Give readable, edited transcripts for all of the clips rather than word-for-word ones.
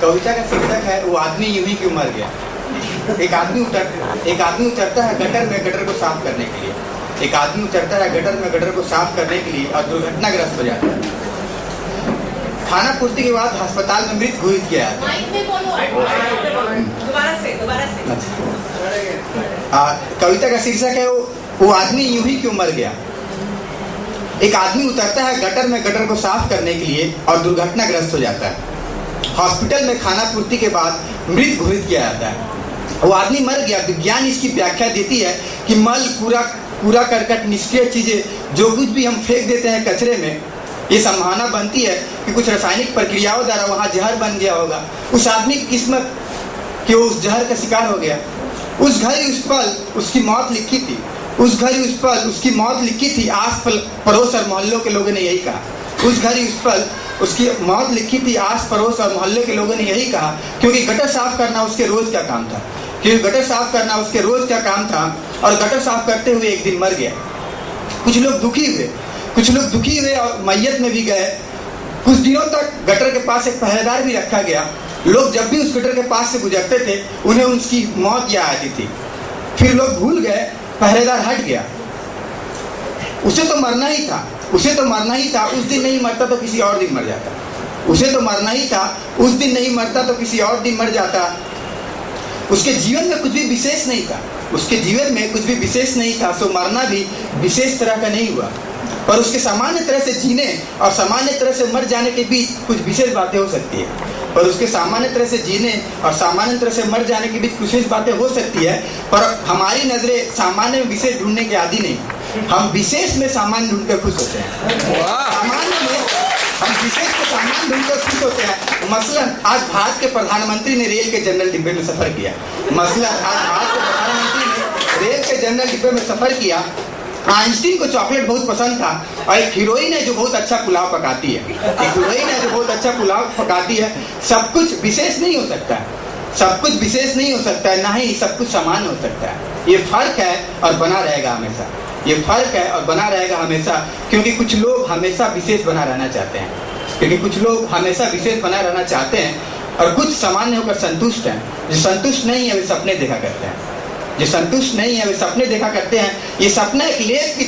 कविता का शीर्षक है वो आदमी यूं ही क्यों मर गया। एक आदमी उतरता है गटर में गटर को साफ करने के लिए। एक आदमी उतरता है गटर में गटर को साफ करने के लिए और दुर्घटनाग्रस्त हो जाता है। खाना पूर्ति के बाद अस्पताल में मृत घोषित किया जाता है। कविता का शीर्षक है वो आदमी यूं ही क्यों मर गया। एक आदमी उतरता है गटर में गटर को साफ करने के लिए और दुर्घटनाग्रस्त हो जाता है। हॉस्पिटल में खाना पूर्ति के बाद मृत घोषित किया जाता है। वो आदमी मर गया। विज्ञान इसकी व्याख्या देती है कि मल, कूड़ा करकट, निष्क्रिय चीजें जो कुछ भी हम फेंक देते हैं कचरे में, ये संभावना बनती है कि कुछ रासायनिक प्रक्रियाओं द्वारा वहाँ जहर बन गया होगा। उस आदमी की किस्मत कि वो उस जहर का शिकार हो गया। उस घड़ी उस पल उसकी मौत लिखी थी। उस घड़ी उस पल उसकी मौत लिखी थी। आस पड़ोस और मोहल्लों के लोगों ने यही कहा। उस घड़ी उस पल उसकी मौत लिखी थी। आस पड़ोस और मोहल्ले के लोगों ने यही कहा, क्योंकि गटर साफ करना उसके रोज का काम था। क्योंकि गटर साफ करना उसके रोज का काम था और गटर साफ करते हुए एक दिन मर गया। कुछ लोग दुखी हुए और मैयत में भी गए। कुछ दिनों तक गटर के पास एक पहरेदार भी रखा गया। लोग जब भी उस गटर के पास से गुजरते थे उन्हें उसकी मौत याद आती थी। फिर लोग भूल गए, पहरेदार हट गया। उसे तो मरना ही था। उस दिन नहीं मरता तो किसी और दिन मर जाता। उसे तो मरना ही था। उस दिन नहीं मरता तो किसी और दिन मर जाता। उसके जीवन में कुछ भी विशेष नहीं था। सो मरना भी विशेष तरह का नहीं हुआ। पर उसके सामान्य तरह से जीने और सामान्य तरह से मर जाने के बीच कुछ विशेष बातें हो सकती है। पर हमारी नजरें सामान्य में विशेष ढूंढने के आदी नहीं। हम विशेष में सामान्य ढूंढकर खुश होते हैं। सामान्य में हम विशेष को सामान्य ढूंढकर खुश होते हैं। मसलन आज भारत के प्रधानमंत्री ने रेल के जनरल डिब्बे में सफर किया। आइंस्टीन को चॉकलेट बहुत पसंद था और एक हीरोइन है जो बहुत अच्छा पुलाव पकाती है। सब कुछ विशेष नहीं हो सकता है, ना ही सब कुछ समान हो सकता है। ये फर्क है और बना रहेगा हमेशा। क्योंकि कुछ लोग हमेशा विशेष बना रहना चाहते हैं और कुछ सामान्य होकर संतुष्ट हैं। जो संतुष्ट नहीं है वे सपने देखा करते हैं। ये सपना एक लेप की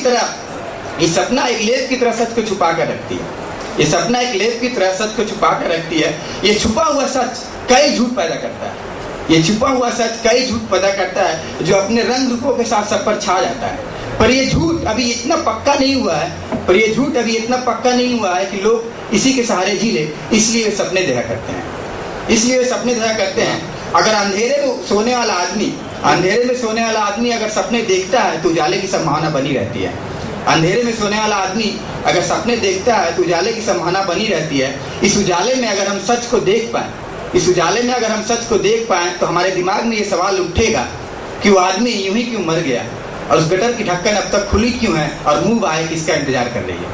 तरह सच को छुपा कर रखती है। ये छुपा हुआ सच कई झूठ पैदा करता है जो अपने रंग रूपों के साथ सब पर छा जाता है। पर ये झूठ अभी इतना पक्का नहीं हुआ है कि लोग इसी के सहारे जी ले। इसलिए वे सपने देखा करते हैं। अगर अंधेरे में सोने वाला आदमी अगर सपने देखता है तो उजाले की संभावना बनी रहती है। इस उजाले में अगर हम सच को देख पाएं तो हमारे दिमाग में ये सवाल उठेगा कि वो आदमी यूं ही क्यों मर गया और उस गटर की ढक्कन अब तक खुली क्यों है और मुंह बाहर किसका इंतजार कर रही है।